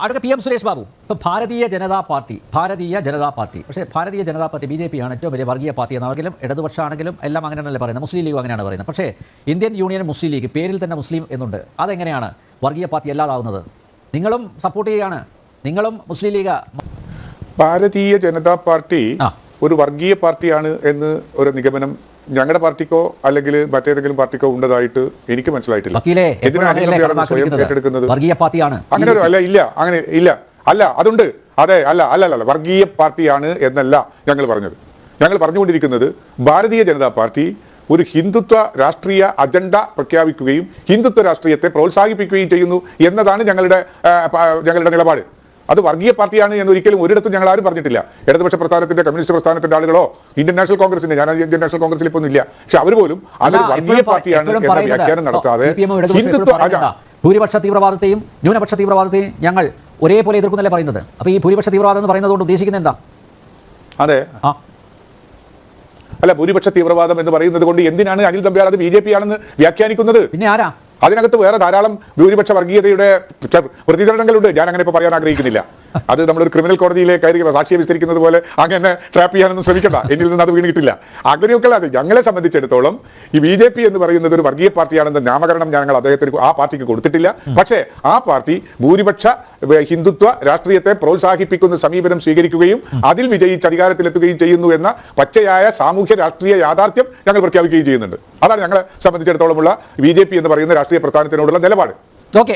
അടുത്ത PM സുരേഷ് ബാബു, ഇപ്പോൾ Bharatiya Janata party പക്ഷേ ഭാരതീയ ജനതാ പാർട്ടി BJP ആണ് ഏറ്റവും വലിയ വർഗീയ പാർട്ടി എന്നാണെങ്കിലും ഇടതുപക്ഷമാണെങ്കിലും എല്ലാം അങ്ങനെയാണല്ലേ പറയുന്നത്. മുസ്ലിം ലീഗ് അങ്ങനെയാണ് പറയുന്നത്. പക്ഷേ ഇന്ത്യൻ യൂണിയൻ മുസ്ലിം ലീഗ് പേരിൽ തന്നെ മുസ്ലിം എന്നുണ്ട്. അതെങ്ങനെയാണ് വർഗീയ പാർട്ടി അല്ലാതാവുന്നത്? നിങ്ങളും സപ്പോർട്ട് ചെയ്യുകയാണ്, നിങ്ങളും മുസ്ലിം ലീഗ്. ഭാരതീയ ജനതാ പാർട്ടി ഒരു വർഗീയ പാർട്ടിയാണ് എന്ന് ഒരു നിഗമനം ഞങ്ങളുടെ പാർട്ടിക്കോ അല്ലെങ്കിൽ മറ്റേതെങ്കിലും പാർട്ടിക്കോ ഉണ്ടതായിട്ട് എനിക്ക് മനസ്സിലായിട്ടില്ല. സ്വയം ഏറ്റെടുക്കുന്നത് വർഗീയ പാർട്ടിയാണ് അങ്ങനെ ഒരു അല്ല, ഇല്ല, അങ്ങനെ ഇല്ല, അല്ല, അതുണ്ട്, അതെ, അല്ല അല്ല അല്ല വർഗീയ പാർട്ടിയാണ് എന്നല്ല ഞങ്ങൾ പറഞ്ഞത്. ഞങ്ങൾ പറഞ്ഞുകൊണ്ടിരിക്കുന്നത് ഭാരതീയ ജനതാ പാർട്ടി ഒരു ഹിന്ദുത്വ രാഷ്ട്രീയ അജണ്ട പ്രഖ്യാപിക്കുകയും ഹിന്ദുത്വ രാഷ്ട്രീയത്തെ പ്രോത്സാഹിപ്പിക്കുകയും ചെയ്യുന്നു എന്നതാണ് ഞങ്ങളുടെ നിലപാട്. അത് വർഗീയ പാർട്ടിയാണ് എന്ന് ഒരിക്കലും ഒരിടത്തും ഞങ്ങൾ ആരും പറഞ്ഞിട്ടില്ല. ഇടതുപക്ഷ പ്രസ്ഥാനത്തിന്റെ, കമ്മ്യൂണിസ്റ്റ് പ്രസ്ഥാനത്തിന്റെ ആളുകളോ ഇന്ത്യൻ നാഷണൽ കോൺഗ്രസിന്റെ, ഞാൻ ഇന്ത്യൻ നാഷണൽ കോൺഗ്രസിൽ ഇപ്പോൾ ഇല്ല, പക്ഷെ അവർ പോലും അതൊരു വർഗീയ പാർട്ടിയാണ് എന്ന വ്യാഖ്യാനം നടത്താതെ ഭൂരിപക്ഷ തീവ്രവാദത്തെയും ന്യൂനപക്ഷ തീവ്രവാദത്തെയും ഞങ്ങൾ ഒരേപോലെ എതിർക്കുന്നല്ലേ പറയുന്നത്. അപ്പൊ ഈ ഭൂരിപക്ഷ തീവ്രവാദം എന്ന് പറയുന്നതുകൊണ്ട് ഉദ്ദേശിക്കുന്നത് എന്താ? അതെ, അല്ല, ഭൂരിപക്ഷ തീവ്രവാദം എന്ന് പറയുന്നത് കൊണ്ട് എന്തിനാണ് അനിൽ തമ്പ്യാർ അത് BJP ആണെന്ന് വ്യാഖ്യാനിക്കുന്നത്? പിന്നെ ആരാ? അതിനകത്ത് വേറെ ധാരാളം ഭൂരിപക്ഷ വർഗീയതയുടെ പ്രതികരണങ്ങളുണ്ട്. ഞാൻ അങ്ങനെ ഇപ്പോൾ പറയാൻ ആഗ്രഹിക്കുന്നില്ല. അത് നമ്മളൊരു ക്രിമിനൽ കോടതിയിലെ കയറി സാക്ഷിയെ വിസ്തരിക്കുന്നത് പോലെ അങ്ങനെ ട്രാപ്പ് ചെയ്യാനൊന്നും ശ്രമിക്കണ്ട. എന്നിൽ നിന്ന് അത് വീണിട്ടില്ല. അങ്ങനെയൊക്കെ അല്ലാതെ ഞങ്ങളെ സംബന്ധിച്ചിടത്തോളം ഈ BJP എന്ന് പറയുന്നത് ഒരു വർഗീയ പാർട്ടിയാണെന്ന നാമകരണം ഞങ്ങൾ അദ്ദേഹത്തിന് ആ പാർട്ടിക്ക് കൊടുത്തിട്ടില്ല. പക്ഷേ ആ പാർട്ടി ഭൂരിപക്ഷ ഹിന്ദുത്വ രാഷ്ട്രീയത്തെ പ്രോത്സാഹിപ്പിക്കുന്ന സമീപനം സ്വീകരിക്കുകയും അതിൽ വിജയിച്ച് അധികാരത്തിലെത്തുകയും ചെയ്യുന്നു എന്ന പച്ചയായ സാമൂഹ്യ രാഷ്ട്രീയ യാഥാർത്ഥ്യം ഞങ്ങൾ പ്രഖ്യാപിക്കുകയും ചെയ്യുന്നുണ്ട്. അതാണ് ഞങ്ങളെ സംബന്ധിച്ചിടത്തോളമുള്ള BJP എന്ന് പറയുന്ന രാഷ്ട്രീയ പ്രസ്ഥാനത്തിനോടുള്ള നിലപാട്. ഓക്കെ.